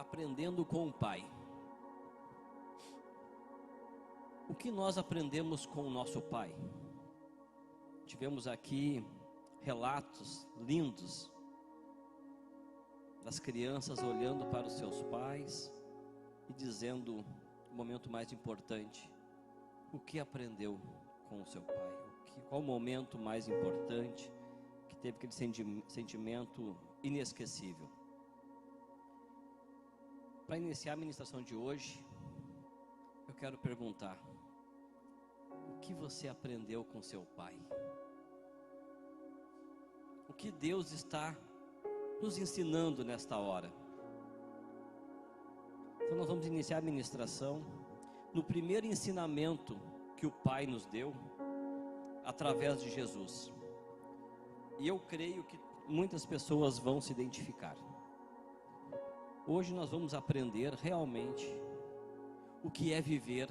Aprendendo com o Pai. O que nós aprendemos com o nosso Pai? Tivemos aqui relatos lindos das crianças olhando para os seus pais e dizendo o momento mais importante: o que aprendeu com o seu pai? Qual o momento mais importante que teve aquele sentimento inesquecível? Para iniciar a ministração de hoje, eu quero perguntar: o que você aprendeu com seu pai? O que Deus está nos ensinando nesta hora? Então nós vamos iniciar a ministração no primeiro ensinamento que o Pai nos deu, através de Jesus. E eu creio que muitas pessoas vão se identificar. Hoje nós vamos aprender realmente o que é viver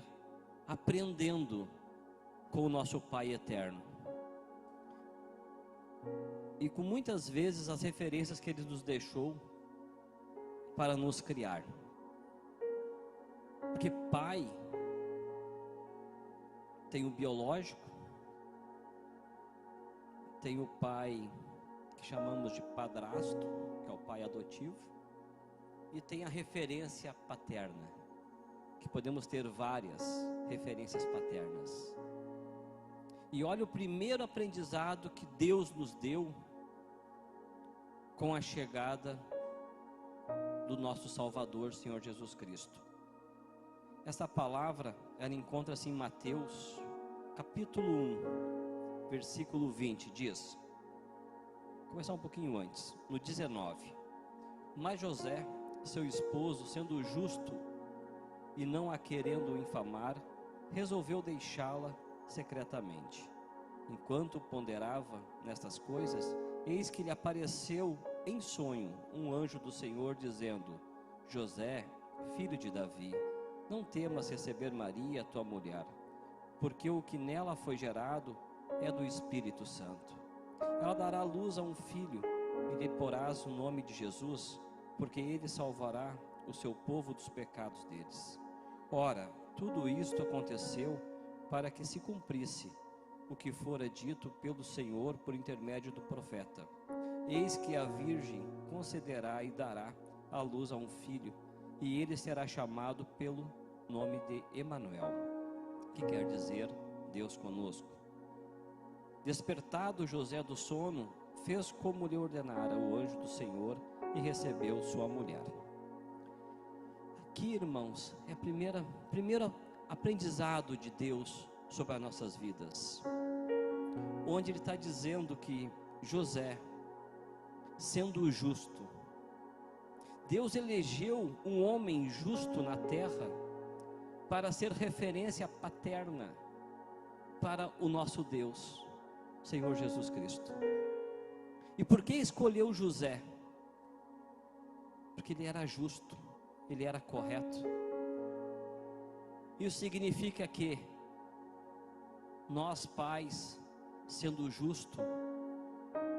aprendendo com o nosso Pai eterno. E com muitas vezes as referências que Ele nos deixou para nos criar. Porque pai tem o biológico, tem o pai que chamamos de padrasto, que é o pai adotivo, e tem a referência paterna, que podemos ter várias referências paternas. E olha o primeiro aprendizado que Deus nos deu com a chegada do nosso Salvador, Senhor Jesus Cristo. Essa palavra, ela encontra-se em Mateus, capítulo 1, versículo 20, diz, vou começar um pouquinho antes, no 19, mas José, seu esposo, sendo justo e não a querendo infamar, resolveu deixá-la secretamente. Enquanto ponderava nestas coisas, eis que lhe apareceu em sonho um anjo do Senhor, dizendo: José, filho de Davi, não temas receber Maria, tua mulher, porque o que nela foi gerado é do Espírito Santo. Ela dará luz a um filho, e lhe porás o nome de Jesus, porque ele salvará o seu povo dos pecados deles. Ora, tudo isto aconteceu para que se cumprisse o que fora dito pelo Senhor por intermédio do profeta. Eis que a virgem concederá e dará à luz a um filho, e ele será chamado pelo nome de Emanuel, que quer dizer Deus conosco. Despertado José do sono, fez como lhe ordenara o anjo do Senhor e recebeu sua mulher. Aqui, irmãos, é o primeiro aprendizado de Deus sobre as nossas vidas, onde Ele está dizendo que José, sendo justo, Deus elegeu um homem justo na terra para ser referência paterna para o nosso Deus, Senhor Jesus Cristo. E por que escolheu José? Porque ele era justo, ele era correto. Isso significa que nós, pais, sendo justo,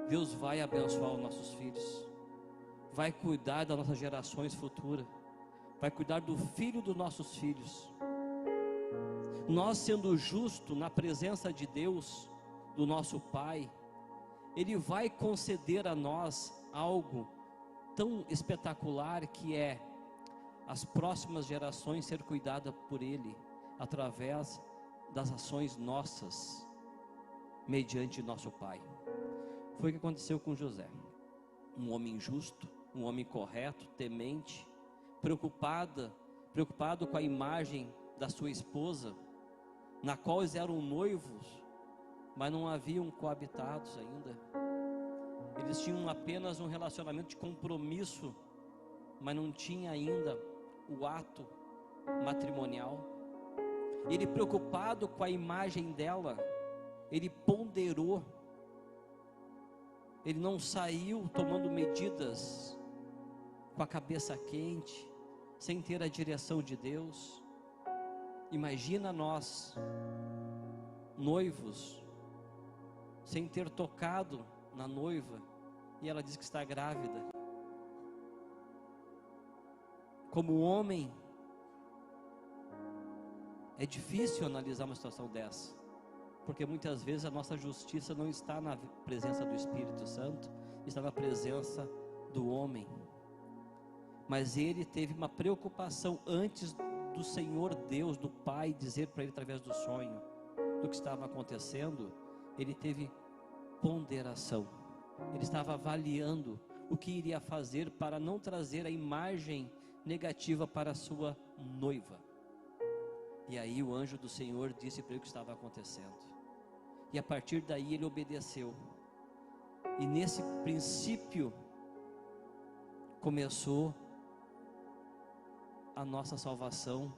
Deus vai abençoar os nossos filhos, vai cuidar das nossas gerações futuras, vai cuidar do filho dos nossos filhos. Nós, sendo justo na presença de Deus, do nosso Pai, Ele vai conceder a nós algo tão espetacular, que é as próximas gerações ser cuidadas por Ele, através das ações nossas, mediante nosso Pai. Foi o que aconteceu com José, um homem justo, um homem correto, temente, preocupado com a imagem da sua esposa, na qual eles eram noivos, mas não haviam coabitados ainda. Eles tinham apenas um relacionamento de compromisso, mas não tinha ainda o ato matrimonial. Ele, preocupado com a imagem dela, ele ponderou. Ele não saiu tomando medidas com a cabeça quente, sem ter a direção de Deus. Imagina nós, noivos, sem ter tocado na noiva, e ela diz que está grávida. Como homem, é difícil analisar uma situação dessa, porque muitas vezes a nossa justiça não está na presença do Espírito Santo, está na presença do homem. Mas ele teve uma preocupação antes do Senhor Deus, do Pai, dizer para ele através do sonho do que estava acontecendo. Ele teve ponderação, ele estava avaliando o que iria fazer para não trazer a imagem negativa para a sua noiva. E aí o anjo do Senhor disse para ele o que estava acontecendo, e a partir daí ele obedeceu, e nesse princípio começou a nossa salvação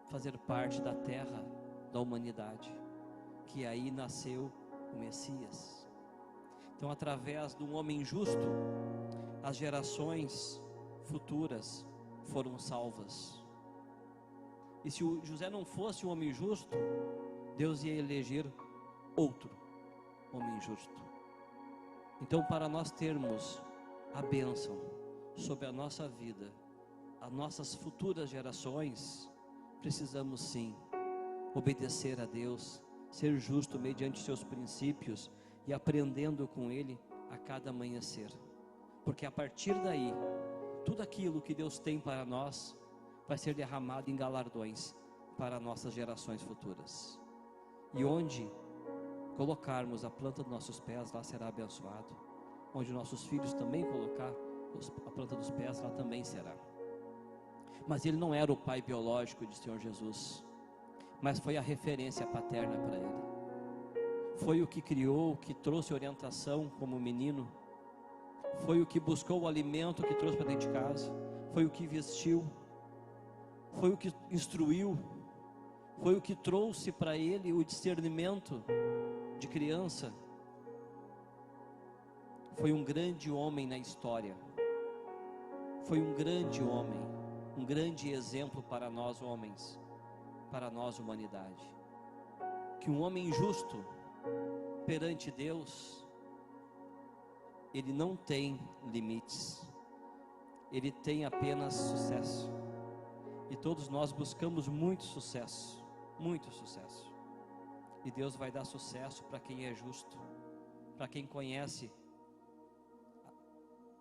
fazer parte da terra, da humanidade, que aí nasceu o Messias. Então, através de um homem justo, as gerações futuras foram salvas. E se o José não fosse um homem justo, Deus ia eleger outro homem justo. Então, para nós termos a bênção sobre a nossa vida, as nossas futuras gerações, precisamos sim obedecer a Deus, ser justo mediante seus princípios e aprendendo com Ele a cada amanhecer, porque a partir daí, tudo aquilo que Deus tem para nós vai ser derramado em galardões para nossas gerações futuras. E onde colocarmos a planta dos nossos pés, lá será abençoado. Onde nossos filhos também colocar a planta dos pés, lá também será. Mas ele não era o pai biológico de Senhor Jesus, mas foi a referência paterna para ele. Foi o que criou, o que trouxe orientação como menino. Foi o que buscou o alimento que trouxe para dentro de casa. Foi o que vestiu. Foi o que instruiu. Foi o que trouxe para ele o discernimento de criança. Foi um grande homem na história. Foi um grande homem, um grande exemplo para nós homens, para nós humanidade. Que um homem justo perante Deus, ele não tem limites, ele tem apenas sucesso. E todos nós buscamos muito sucesso, muito sucesso. E Deus vai dar sucesso para quem é justo, para quem conhece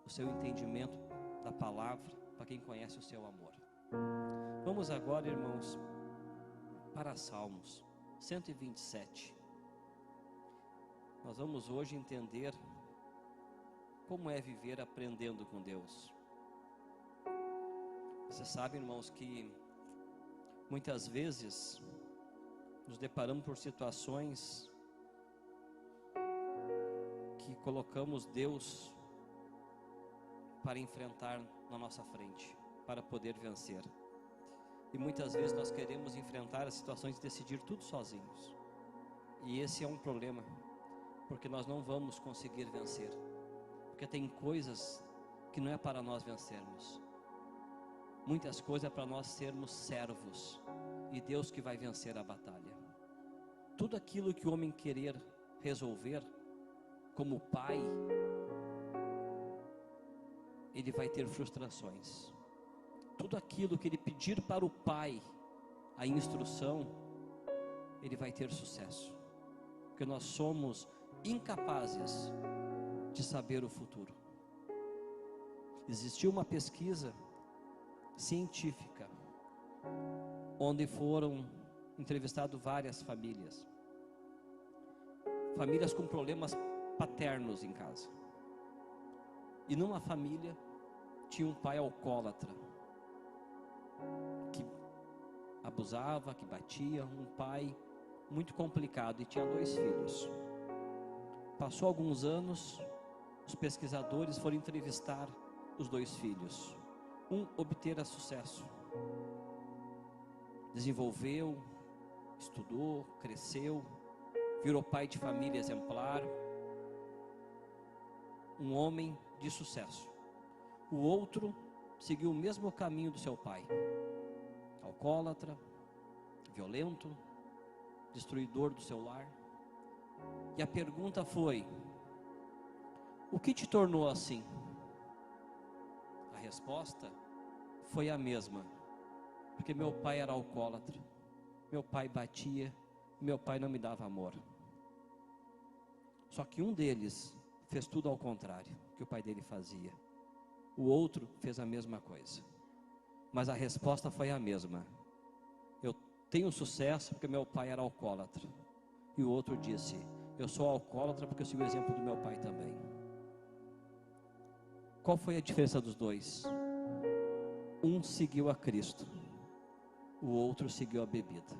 o seu entendimento da palavra, para quem conhece o seu amor. Vamos agora, irmãos, para Salmos 127. Nós vamos hoje entender como é viver aprendendo com Deus. Você sabe, irmãos, que muitas vezes nos deparamos por situações que colocamos Deus para enfrentar na nossa frente, para poder vencer. E muitas vezes nós queremos enfrentar as situações e decidir tudo sozinhos. E esse é um problema, porque nós não vamos conseguir vencer, porque tem coisas que não é para nós vencermos. Muitas coisas é para nós sermos servos, e Deus que vai vencer a batalha. Tudo aquilo que o homem querer resolver, como pai, ele vai ter frustrações. Tudo aquilo que ele pedir para o pai, a instrução, ele vai ter sucesso, porque nós somos incapazes de saber o futuro. Existiu uma pesquisa científica, onde foram entrevistadas várias famílias com problemas paternos em casa. E numa família tinha um pai alcoólatra, que abusava, que batia, um pai muito complicado, e tinha 2 filhos. Passou alguns anos, os pesquisadores foram entrevistar os 2 filhos. Um obtera sucesso, desenvolveu, estudou, cresceu, virou pai de família exemplar, um homem de sucesso. O outro seguiu o mesmo caminho do seu pai, alcoólatra, violento, destruidor do seu lar. E a pergunta foi: o que te tornou assim? A resposta foi a mesma, porque meu pai era alcoólatra, meu pai batia, meu pai não me dava amor. Só que um deles fez tudo ao contrário que o pai dele fazia. O outro fez a mesma coisa, mas a resposta foi a mesma: eu tenho sucesso porque meu pai era alcoólatra. E o outro disse: eu sou alcoólatra porque eu sigo o exemplo do meu pai também. Qual foi a diferença dos dois? Um seguiu a Cristo, o outro seguiu a bebida.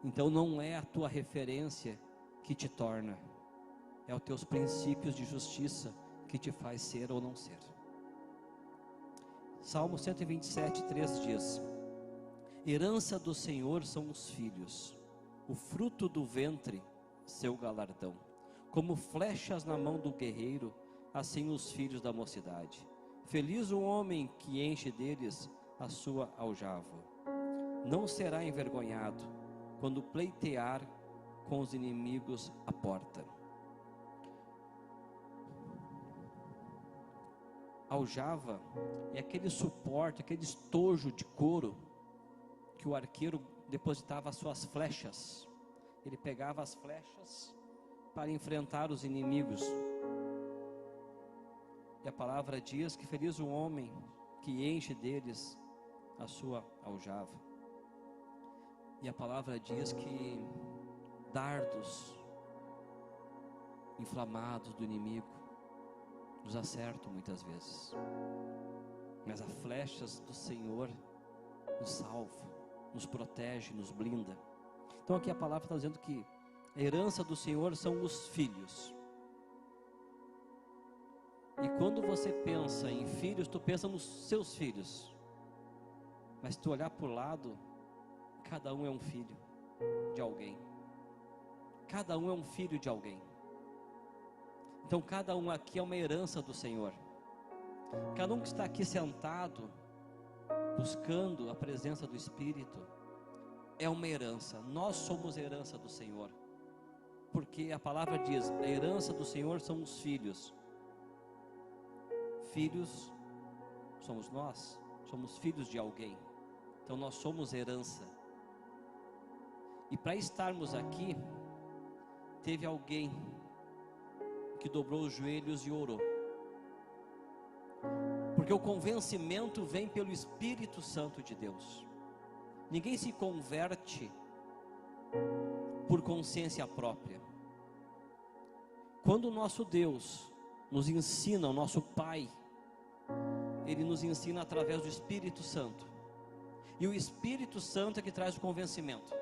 Então não é a tua referência que te torna, é os teus princípios de justiça que te faz ser ou não ser. Salmo 127, 3 diz: herança do Senhor são os filhos, o fruto do ventre, seu galardão. Como flechas na mão do guerreiro, assim os filhos da mocidade. Feliz o homem que enche deles a sua aljava. Não será envergonhado quando pleitear com os inimigos à porta. Aljava é aquele suporte, aquele estojo de couro que o arqueiro depositava as suas flechas. Ele pegava as flechas para enfrentar os inimigos. E a palavra diz que feliz o homem que enche deles a sua aljava. E a palavra diz que dardos inflamados do inimigo nos acertam muitas vezes, mas as flechas do Senhor nos salva, nos protege, nos blinda. Então aqui a palavra está dizendo que a herança do Senhor são os filhos. E quando você pensa em filhos, tu pensa nos seus filhos. Mas se tu olhar para o lado, cada um é um filho de alguém. Cada um é um filho de alguém. Então cada um aqui é uma herança do Senhor. Cada um que está aqui sentado, buscando a presença do Espírito, é uma herança. Nós somos herança do Senhor. Porque a palavra diz, a herança do Senhor são os filhos. Filhos somos nós, somos filhos de alguém. Então nós somos herança. E para estarmos aqui, teve alguém que dobrou os joelhos e orou. Porque o convencimento vem pelo Espírito Santo de Deus. Ninguém se converte por consciência própria. Quando o nosso Deus nos ensina, o nosso Pai, Ele nos ensina através do Espírito Santo. E o Espírito Santo é que traz o convencimento.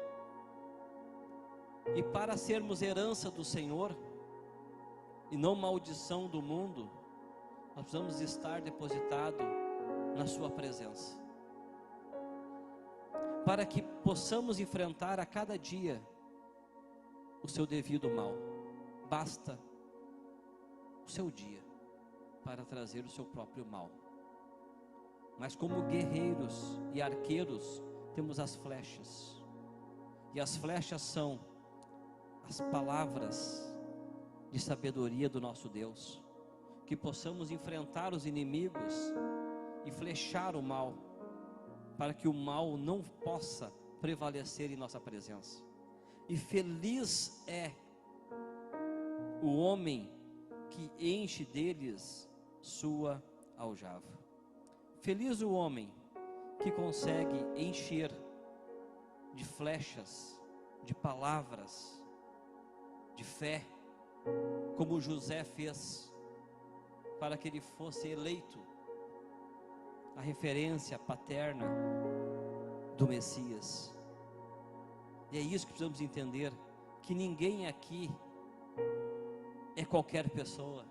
E para sermos herança do Senhor, e não maldição do mundo, nós precisamos estar depositado na sua presença. Para que possamos enfrentar a cada dia o seu devido mal. Basta o seu dia para trazer o seu próprio mal. Mas como guerreiros e arqueiros, temos as flechas. E as flechas são as palavras de sabedoria do nosso Deus. Que possamos enfrentar os inimigos e flechar o mal, para que o mal não possa prevalecer em nossa presença. E feliz é o homem que enche deles sua aljava. Feliz o homem que consegue encher de flechas, de palavras, de fé, como José fez, para que ele fosse eleito a referência paterna do Messias. E é isso que precisamos entender, que ninguém aqui é qualquer pessoa,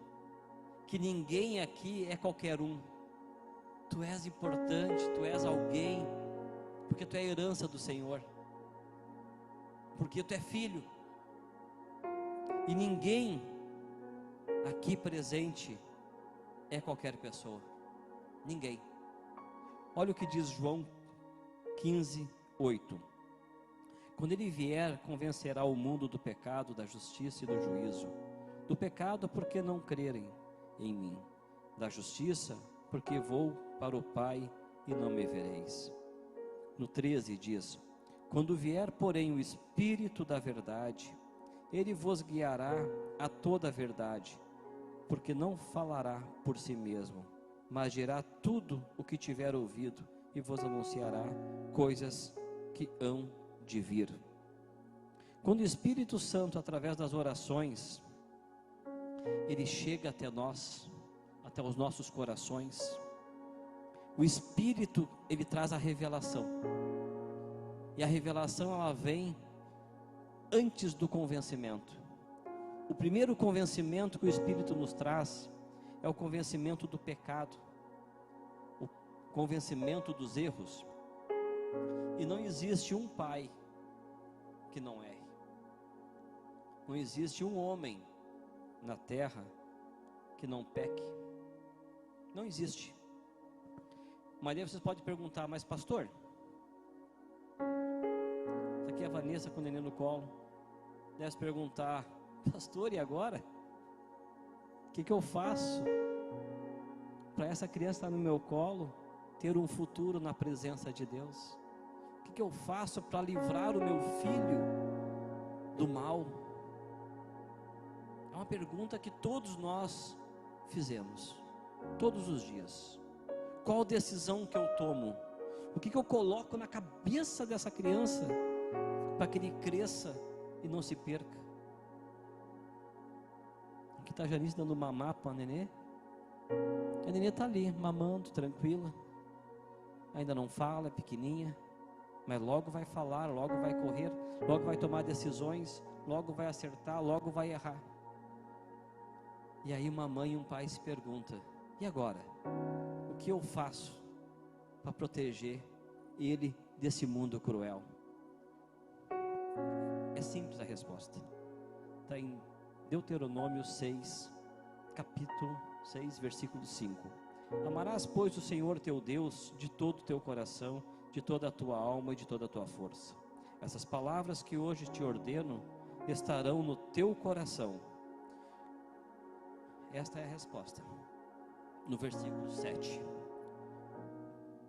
que ninguém aqui é qualquer um. Tu és importante, tu és alguém, porque tu é a herança do Senhor, porque tu é filho. E ninguém aqui presente é qualquer pessoa, ninguém. Olha o que diz João 15, 8. Quando ele vier, convencerá o mundo do pecado, da justiça e do juízo. Do pecado, porque não crerem em mim. Da justiça, porque vou para o Pai e não me vereis. No 13 diz: quando vier, porém, o Espírito da verdade, ele vos guiará a toda a verdade, porque não falará por si mesmo, mas dirá tudo o que tiver ouvido e vos anunciará coisas que hão de vir. Quando o Espírito Santo, através das orações, ele chega até nós, até os nossos corações, o Espírito, ele traz a revelação, e a revelação, ela vem antes do convencimento. O primeiro convencimento que o Espírito nos traz é o convencimento do pecado, o convencimento dos erros. E não existe um pai que não erre, não existe um homem na terra que não peque, não existe. Mas aí vocês podem perguntar: mas pastor, essa aqui é a Vanessa com o neném no colo. Deve se perguntar: pastor, e agora? O que eu faço para essa criança estar no meu colo ter um futuro na presença de Deus? O que eu faço para livrar o meu filho do mal? É uma pergunta que todos nós fizemos, todos os dias. Qual decisão que eu tomo? O que eu coloco na cabeça dessa criança para que ele cresça e não se perca? Aqui está a Janice dando mamar para a nenê. A nenê está ali, mamando, tranquila. Ainda não fala, é pequenininha, mas logo vai falar, logo vai correr, logo vai tomar decisões, logo vai acertar, logo vai errar. E aí uma mãe e um pai se perguntam: e agora? O que eu faço para proteger ele desse mundo cruel? É simples a resposta. Está em Deuteronômio 6, capítulo 6, versículo 5. Amarás, pois, o Senhor teu Deus de todo o teu coração, de toda a tua alma e de toda a tua força. Essas palavras que hoje te ordeno estarão no teu coração. Esta é a resposta. No versículo 7.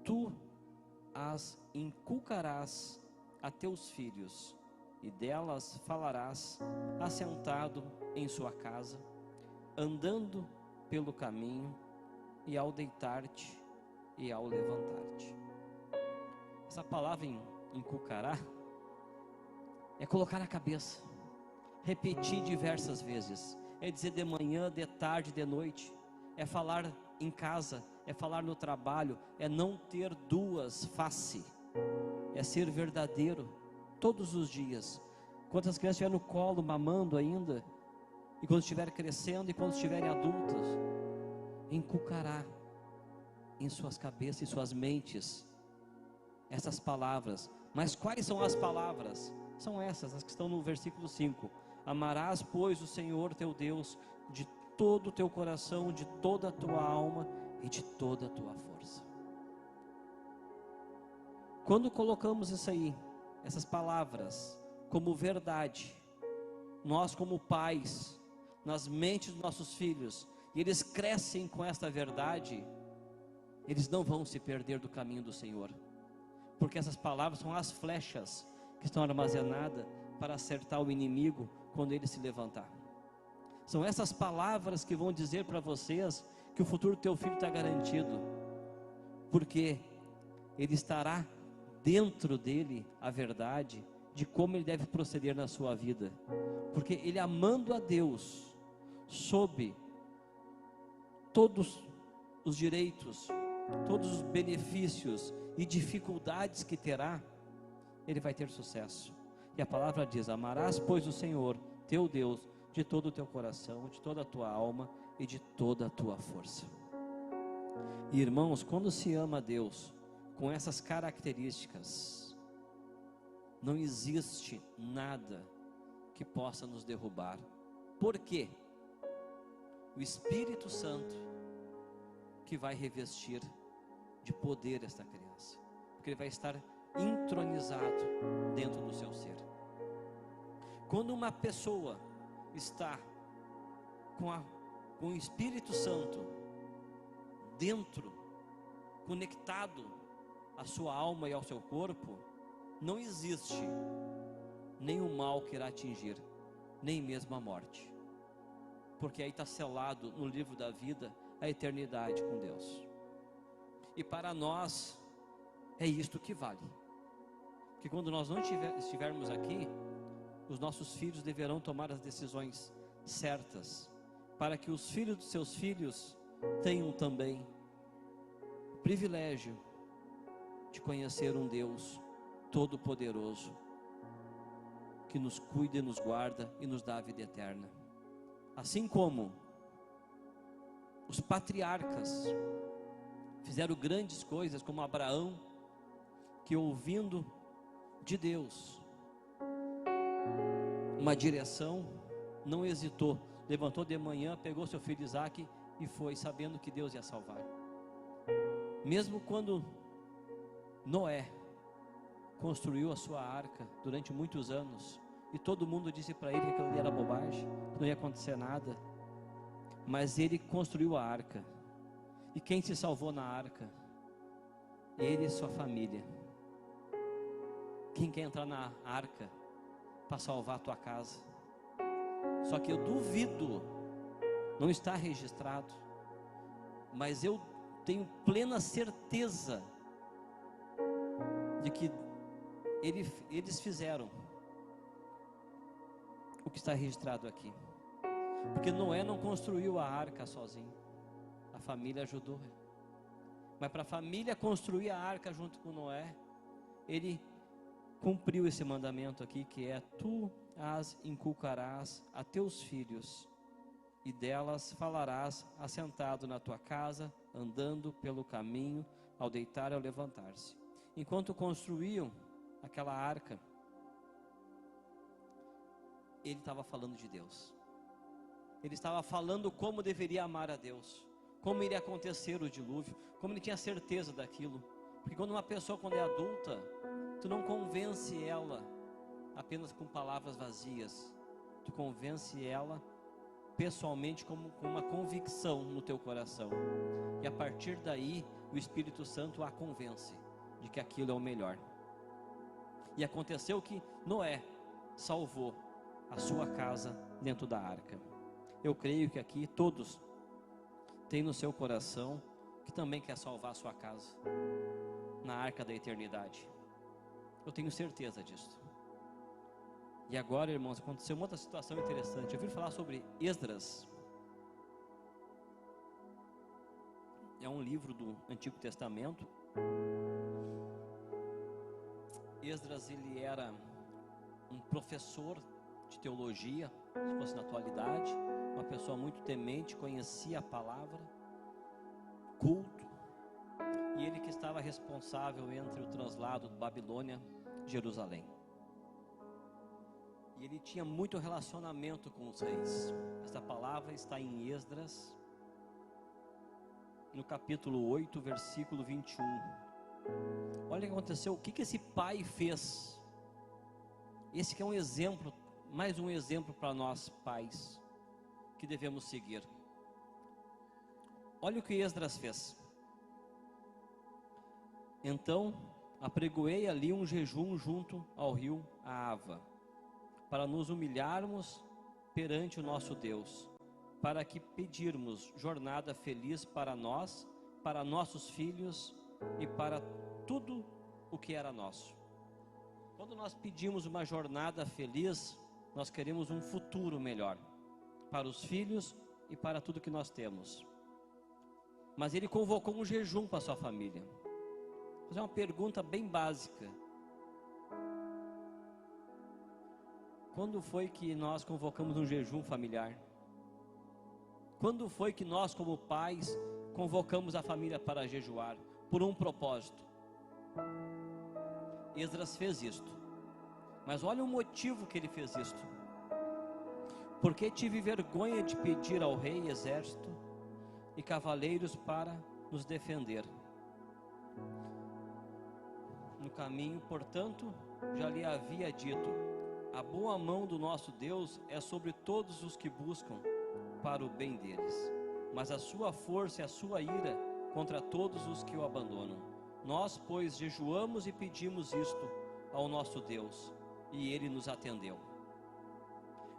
Tu as inculcarás a teus filhos, e delas falarás assentado em sua casa, andando pelo caminho, e ao deitar-te e ao levantar-te. Essa palavra inculcará é colocar na cabeça, repetir diversas vezes, é dizer de manhã, de tarde, de noite, é falar em casa, é falar no trabalho, é não ter duas faces, é ser verdadeiro todos os dias. Quando as crianças estiverem no colo, mamando ainda, e quando estiverem crescendo, e quando estiverem adultas, inculcará em suas cabeças e suas mentes essas palavras. Mas quais são as palavras? São essas, as que estão no versículo 5. Amarás, pois, o Senhor teu Deus de todo o teu coração, de toda a tua alma e de toda a tua força. Quando colocamos isso aí, essas palavras, como verdade, nós como pais, nas mentes dos nossos filhos, e eles crescem com esta verdade, eles não vão se perder do caminho do Senhor, porque essas palavras são as flechas que estão armazenadas para acertar o inimigo quando ele se levantar. São essas palavras que vão dizer para vocês que o futuro do teu filho está garantido, porque ele estará dentro dele a verdade de como ele deve proceder na sua vida, porque ele, amando a Deus, sob todos os direitos, todos os benefícios e dificuldades que terá, ele vai ter sucesso. E a palavra diz: amarás, pois, o Senhor teu Deus de todo o teu coração, de toda a tua alma e de toda a tua força. E irmãos, quando se ama a Deus com essas características, não existe nada que possa nos derrubar. Por quê? O Espírito Santo que vai revestir de poder esta criança, porque ele vai estar entronizado dentro do seu ser. Quando uma pessoa está com o Espírito Santo dentro, conectado a sua alma e ao seu corpo, não existe nenhum mal que irá atingir, nem mesmo a morte, porque aí está selado no livro da vida a eternidade com Deus. E para nós é isto que vale, que quando nós não estivermos aqui, os nossos filhos deverão tomar as decisões certas, para que os filhos dos seus filhos tenham também o privilégio de conhecer um Deus todo-poderoso, que nos cuida e nos guarda e nos dá a vida eterna. Assim como os patriarcas fizeram grandes coisas, como Abraão, que ouvindo de Deus uma direção, não hesitou, levantou de manhã, pegou seu filho Isaque e foi, sabendo que Deus ia salvar. Mesmo quando Noé construiu a sua arca durante muitos anos, e todo mundo disse para ele que aquilo ali era bobagem, que não ia acontecer nada, mas ele construiu a arca. E quem se salvou na arca? Ele e sua família. Quem quer entrar na arca para salvar a tua casa? Só que eu duvido, não está registrado, mas eu tenho plena certeza de que eles fizeram o que está registrado aqui, porque Noé não construiu a arca sozinho, a família ajudou, mas para a família construir a arca junto com Noé, ele cumpriu esse mandamento aqui, que é: tu as inculcarás a teus filhos, e delas falarás assentado na tua casa, andando pelo caminho, ao deitar e ao levantar-se. Enquanto construíam aquela arca, ele estava falando de Deus, ele estava falando como deveria amar a Deus, como iria acontecer o dilúvio, como ele tinha certeza daquilo. Porque quando uma pessoa, quando é adulta, tu não convence ela apenas com palavras vazias, tu convence ela pessoalmente, com uma convicção no teu coração, e a partir daí o Espírito Santo a convence de que aquilo é o melhor. E aconteceu que Noé salvou a sua casa dentro da arca. Eu creio que aqui todos têm no seu coração que também quer salvar a sua casa na arca da eternidade. Eu tenho certeza disso. E agora, irmãos, aconteceu uma outra situação interessante. Eu ouvi falar sobre Esdras. É um livro do Antigo Testamento. Esdras, ele era um professor de teologia, se fosse na atualidade, uma pessoa muito temente, conhecia a palavra, culto, e ele que estava responsável entre o translado de Babilônia e Jerusalém. E ele tinha muito relacionamento com os reis. Essa palavra está em Esdras, no capítulo 8, versículo 21. Olha o que aconteceu, o que esse pai fez. Esse que é um exemplo, mais um exemplo para nós pais, que devemos seguir. Olha o que Esdras fez. Então apregoei ali um jejum junto ao rio Ahava, para nos humilharmos perante o nosso Deus, para que pedirmos jornada feliz para nós, para nossos filhos e para tudo o que era nosso. Quando nós pedimos uma jornada feliz, nós queremos um futuro melhor para os filhos e para tudo que nós temos. Mas ele convocou um jejum para a sua família. Vou fazer uma pergunta bem básica. Quando foi que nós convocamos um jejum familiar? Quando foi que nós, como pais, convocamos a família para jejuar por um propósito? Esdras fez isto, mas olha o motivo que ele fez isto: porque tive vergonha de pedir ao rei exército e cavaleiros para nos defender. No caminho, portanto, já lhe havia dito: a boa mão do nosso Deus é sobre todos os que buscam para o bem deles, mas a sua força e a sua ira contra todos os que o abandonam. Nós, pois, jejuamos e pedimos isto ao nosso Deus, e Ele nos atendeu.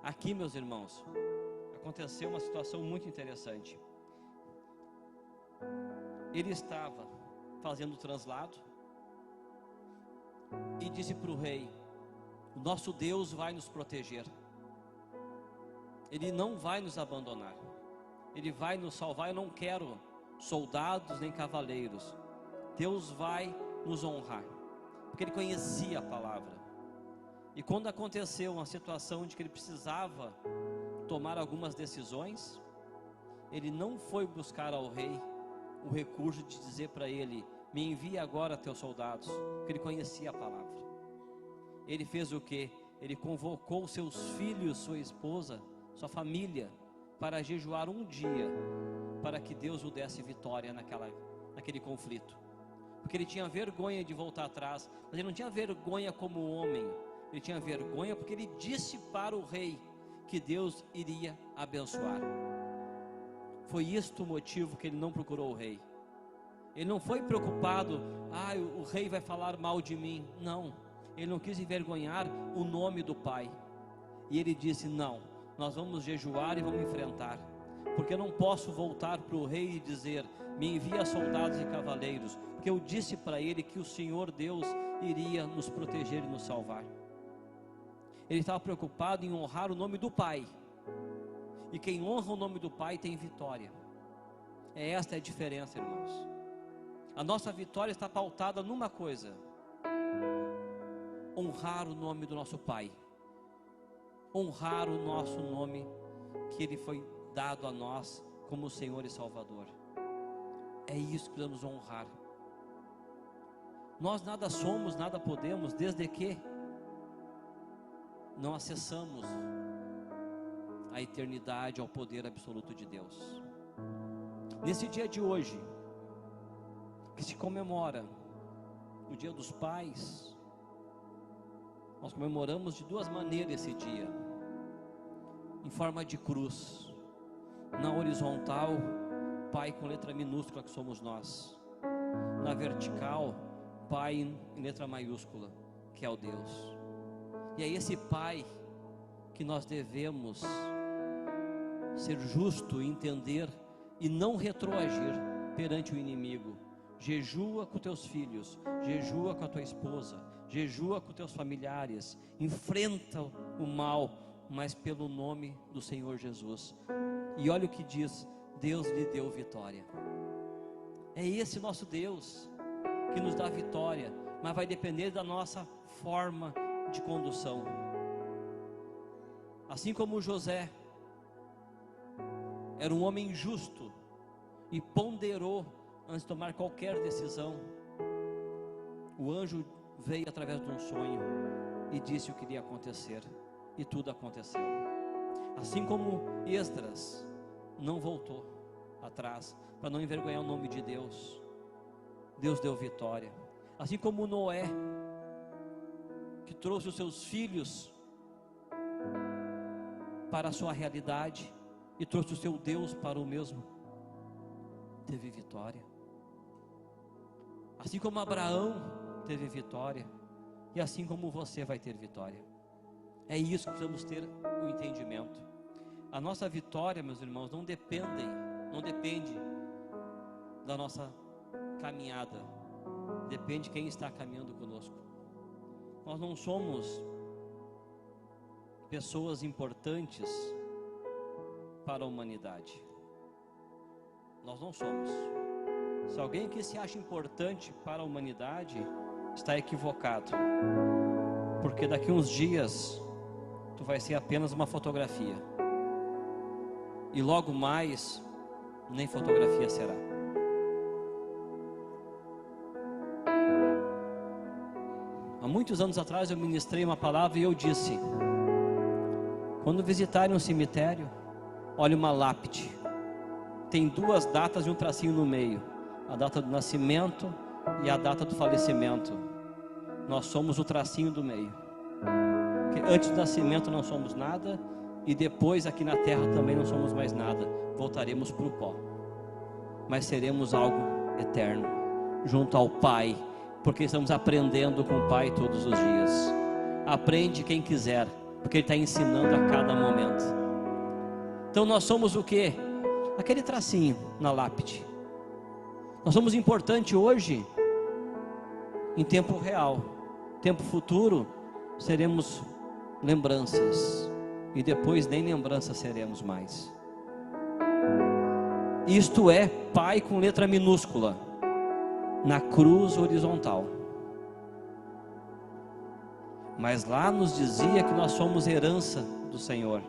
Aqui, meus irmãos, aconteceu uma situação muito interessante. Ele estava fazendo o translado e disse para o rei: o nosso Deus vai nos proteger, Ele não vai nos abandonar, Ele vai nos salvar. Eu não quero soldados nem cavaleiros, Deus vai nos honrar, porque ele conhecia a palavra. E quando aconteceu uma situação de que ele precisava tomar algumas decisões, ele não foi buscar ao rei o recurso de dizer para ele: me envia agora teus soldados, porque ele conhecia a palavra. Ele fez o que? Ele convocou seus filhos, sua esposa, sua família, para jejuar um dia, para que Deus o desse vitória naquele conflito. Porque ele tinha vergonha de voltar atrás, mas ele não tinha vergonha como homem, ele tinha vergonha porque ele disse para o rei que Deus iria abençoar. Foi este o motivo que ele não procurou o rei. Ele não foi preocupado: o rei vai falar mal de mim. Não, ele não quis envergonhar o nome do pai. E ele disse: não, nós vamos jejuar e vamos enfrentar, porque eu não posso voltar para o rei e dizer: me envia soldados e cavaleiros, porque eu disse para ele que o Senhor Deus iria nos proteger e nos salvar. Ele estava preocupado em honrar o nome do pai, e quem honra o nome do pai tem vitória. Esta é a diferença, irmãos. A nossa vitória está pautada numa coisa: honrar o nome do nosso pai, honrar o nosso nome que ele foi dado a nós como Senhor e Salvador. É isso que precisamos honrar. Nós nada somos, nada podemos, desde que não acessamos a eternidade, ao poder absoluto de Deus. Nesse dia de hoje, que se comemora o Dia dos Pais, nós comemoramos de duas maneiras esse dia: em forma de cruz, na horizontal, Pai com letra minúscula, que somos nós; na vertical, Pai em letra maiúscula, que é o Deus. E é esse Pai que nós devemos ser justo, entender e não retroagir perante o inimigo. Jejua com teus filhos, jejua com a tua esposa, jejua com teus familiares, enfrenta o mal, mas pelo nome do Senhor Jesus. E olha o que diz: Deus lhe deu vitória. É esse nosso Deus que nos dá vitória, mas vai depender da nossa forma de condução. Assim como José era um homem justo e ponderou antes de tomar qualquer decisão, o anjo veio através de um sonho e disse o que iria acontecer, e tudo aconteceu. Assim como Esdras não voltou atrás para não envergonhar o nome de Deus, Deus deu vitória. Assim como Noé, que trouxe os seus filhos para a sua realidade e trouxe o seu Deus para o mesmo, teve vitória. Assim como Abraão teve vitória, e assim como você vai ter vitória. É isso que precisamos ter o entendimento. A nossa vitória, meus irmãos, não depende da nossa caminhada, depende de quem está caminhando conosco. Nós não somos pessoas importantes para a humanidade. Nós não somos. Se alguém que se acha importante para a humanidade, está equivocado, porque daqui uns dias tu vai ser apenas uma fotografia, e logo mais nem fotografia será. Há muitos anos atrás eu ministrei uma palavra e eu disse: quando visitarem um cemitério, olhe uma lápide, tem duas datas e um tracinho no meio, a data do nascimento e a data do falecimento. Nós somos o tracinho do meio, porque antes do nascimento não somos nada, e depois aqui na terra também não somos mais nada, voltaremos para o pó, mas seremos algo eterno. junto ao Pai, porque estamos aprendendo com o Pai todos os dias. Aprende quem quiser, porque Ele está ensinando a cada momento. Então nós somos o quê? Aquele tracinho na lápide. Nós somos importantes hoje, em tempo real. Tempo futuro, seremos lembranças, e depois nem lembranças seremos mais. Isto é Pai com letra minúscula, na cruz horizontal. Mas lá nos dizia que nós somos herança do Senhor.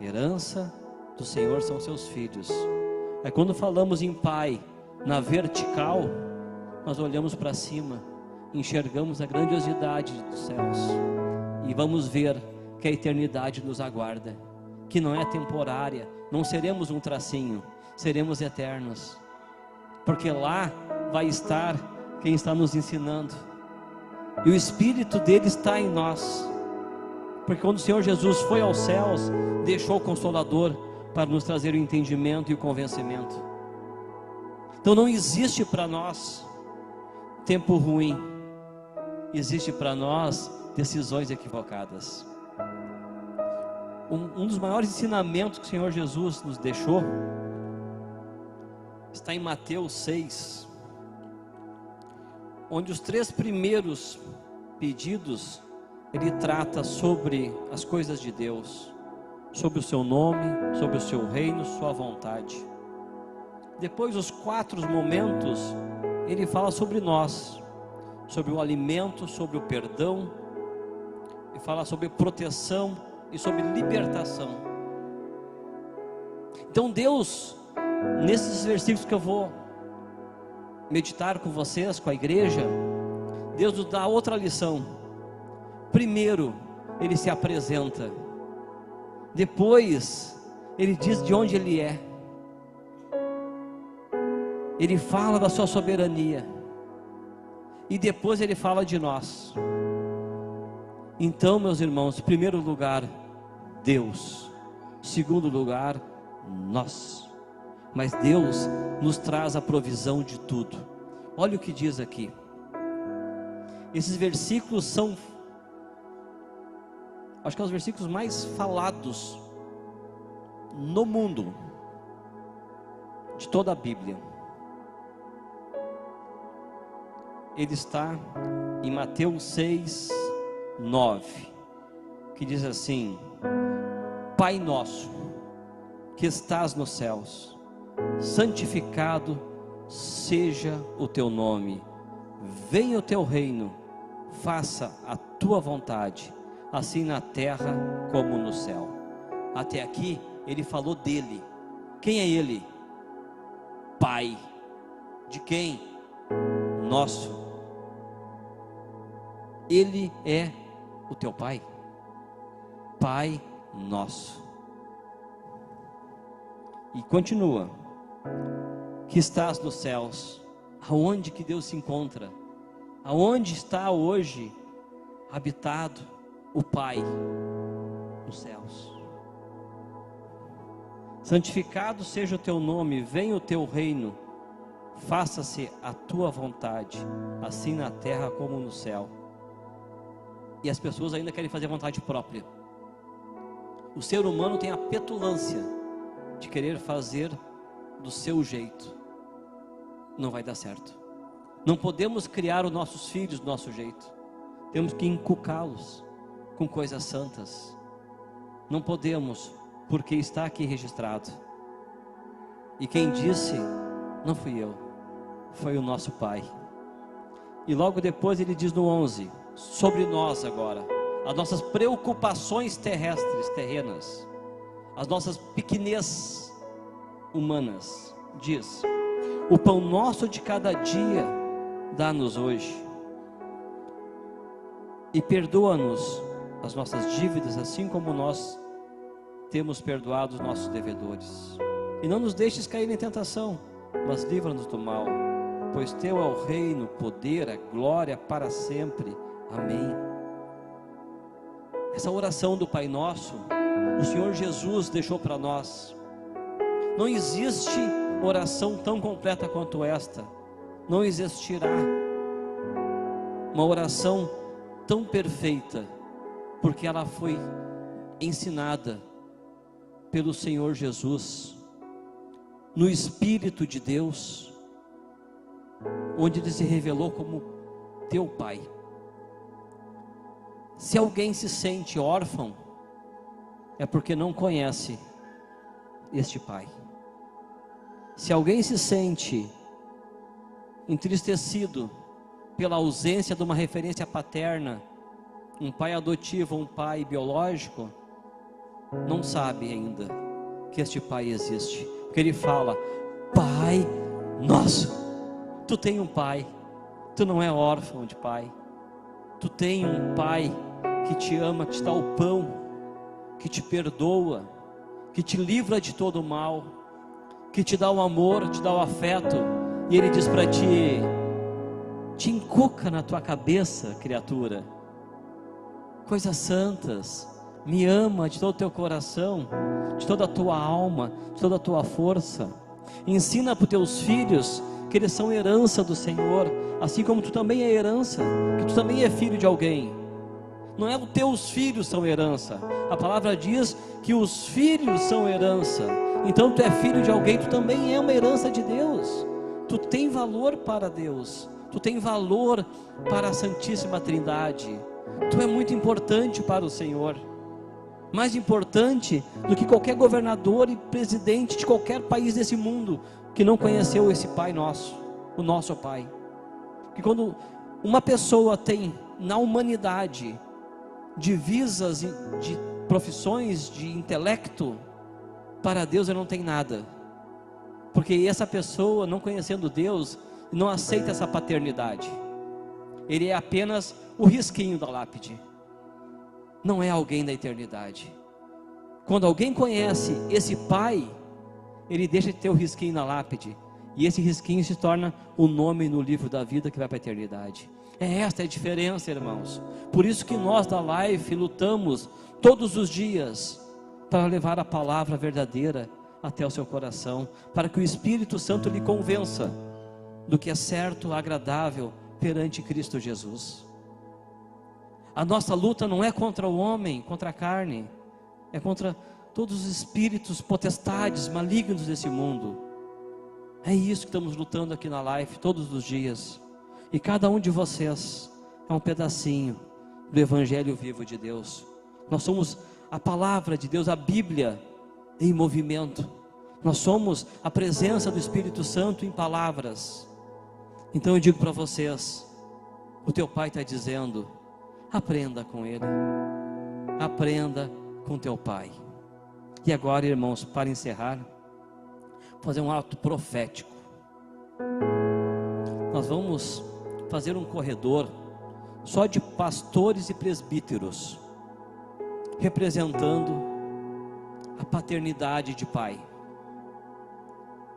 Herança do Senhor são seus filhos. É quando falamos em Pai na vertical, nós olhamos para cima, enxergamos a grandiosidade dos céus e vamos ver que a eternidade nos aguarda, que não é temporária, não seremos um tracinho, seremos eternos, porque lá vai estar quem está nos ensinando, e o Espírito dele está em nós, porque quando o Senhor Jesus foi aos céus, deixou o Consolador para nos trazer o entendimento e o convencimento. Então não existe para nós tempo ruim, existe para nós decisões equivocadas. Um dos maiores ensinamentos que o Senhor Jesus nos deixou está em Mateus 6, onde os 3 primeiros pedidos ele trata sobre as coisas de Deus, sobre o seu nome, sobre o seu reino, sua vontade. Depois, os 4 momentos, ele fala sobre nós, sobre o alimento, sobre o perdão, e fala sobre proteção e sobre libertação. Então Deus, nesses versículos que eu vou meditar com vocês, com a igreja, Deus nos dá outra lição. Primeiro, Ele se apresenta. Depois, Ele diz de onde Ele é. Ele fala da sua soberania. E depois Ele fala de nós. Então, meus irmãos, em primeiro lugar, Deus. Segundo lugar, nós. Mas Deus nos traz a provisão de tudo. Olha o que diz aqui. Esses versículos são, acho que são os versículos mais falados no mundo, de toda a Bíblia. Ele está em Mateus 6, 9, que diz assim: Pai nosso, que estás nos céus, santificado seja o teu nome, venha o teu reino, faça a tua vontade, assim na terra como no céu. Até aqui ele falou dele. Quem é ele? Pai. De quem? Nosso. Ele é o teu Pai. Pai nosso. E continua: que estás nos céus. Aonde que Deus se encontra? Aonde está hoje habitado o Pai? Nos céus. Santificado seja o teu nome, venha o teu reino, faça-se a tua vontade, assim na terra como no céu. E as pessoas ainda querem fazer vontade própria. O ser humano tem a petulância de querer fazer do seu jeito. Não vai dar certo. Não podemos criar os nossos filhos do nosso jeito. Temos que inculcá-los com coisas santas. Não podemos, porque está aqui registrado. E quem disse, não fui eu, foi o nosso Pai. E logo depois ele diz no 11, sobre nós agora, as nossas preocupações terrestres, terrenas, as nossas pequenez humanas, diz: o pão nosso de cada dia dá-nos hoje, e perdoa-nos as nossas dívidas, assim como nós temos perdoado os nossos devedores, e não nos deixes cair em tentação, mas livra-nos do mal, pois teu é o reino, o poder, a glória para sempre. Amém. Essa oração do Pai Nosso, o Senhor Jesus deixou para nós. Não existe oração tão completa quanto esta. não existirá uma oração tão perfeita, porque ela foi ensinada pelo Senhor Jesus, no Espírito de Deus, onde Ele se revelou como teu Pai. Se alguém se sente órfão, é porque não conhece este Pai. Se alguém se sente entristecido pela ausência de uma referência paterna, um pai adotivo, um pai biológico, não sabe ainda que este Pai existe, porque Ele fala: Pai nosso. Tu tem um Pai, tu não é órfão de Pai, tu tem um Pai que te ama, que te dá o pão, que te perdoa, que te livra de todo o mal, que te dá o amor, te dá o afeto, e Ele diz para ti: te encuca na tua cabeça, criatura, coisas santas, me ama de todo o teu coração, de toda a tua alma, de toda a tua força. Ensina para os teus filhos que eles são herança do Senhor, assim como tu também é herança, que tu também é filho de alguém. Não é os teus filhos são herança, a palavra diz que os filhos são herança. Então tu é filho de alguém, tu também é uma herança de Deus. Tu tem valor para Deus, tu tem valor para a Santíssima Trindade. Tu é muito importante para o Senhor, mais importante do que qualquer governador e presidente de qualquer país desse mundo que não conheceu esse Pai nosso, o nosso Pai. Que quando uma pessoa tem na humanidade divisas de profissões, de intelecto, para Deus ele não tem nada, porque essa pessoa, não conhecendo Deus, não aceita essa paternidade. Ele é apenas o risquinho da lápide, não é alguém da eternidade. Quando alguém conhece esse Pai, ele deixa de ter o risquinho na lápide, e esse risquinho se torna o nome no livro da vida que vai para a eternidade. Esta é a diferença, irmãos. Por isso que nós da Life lutamos todos os dias para levar a palavra verdadeira até o seu coração, para que o Espírito Santo lhe convença do que é certo, agradável perante Cristo Jesus. A nossa luta não é contra o homem, contra a carne, é contra todos os espíritos, potestades, malignos desse mundo. É isso que estamos lutando aqui na Life todos os dias. E cada um de vocês é um pedacinho do Evangelho vivo de Deus. Nós somos a palavra de Deus, a Bíblia em movimento. Nós somos a presença do Espírito Santo em palavras. Então eu digo para vocês, o teu Pai está dizendo: aprenda com Ele, aprenda com teu Pai. E agora, irmãos, para encerrar, fazer um ato profético. Nós vamos fazer um corredor só de pastores e presbíteros, representando a paternidade de Pai,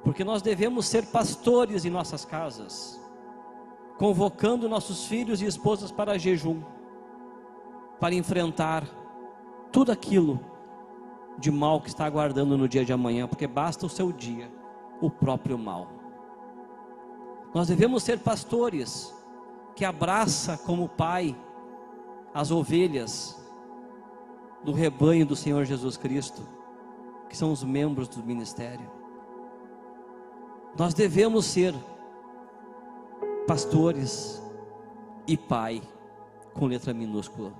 porque nós devemos ser pastores em nossas casas, convocando nossos filhos e esposas para jejum, para enfrentar tudo aquilo de mal que está aguardando no dia de amanhã, porque basta o seu dia, o próprio mal. Nós devemos ser pastores que abraça como pai as ovelhas do rebanho do Senhor Jesus Cristo, que são os membros do ministério. Nós devemos ser pastores e pai com letra minúscula,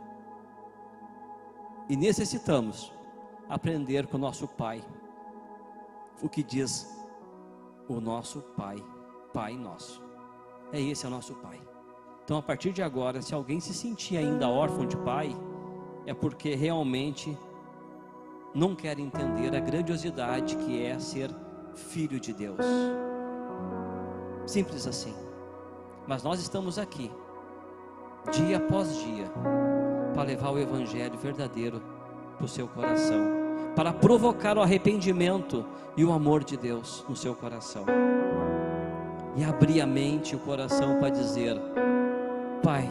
e necessitamos aprender com o nosso Pai o que diz o nosso Pai, Pai nosso. Esse é o nosso Pai. Então, a partir de agora, se alguém se sentir ainda órfão de pai, é porque realmente não quer entender a grandiosidade que é ser filho de Deus. Simples assim. Mas nós estamos aqui, dia após dia, para levar o Evangelho verdadeiro para o seu coração, para provocar o arrependimento e o amor de Deus no seu coração, e abrir a mente e o coração para dizer: Pai,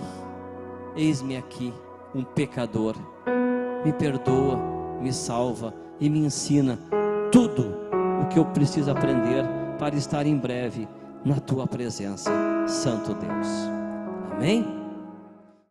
eis-me aqui, um pecador, me perdoa, me salva e me ensina tudo o que eu preciso aprender para estar em breve na tua presença, Santo Deus. Amém?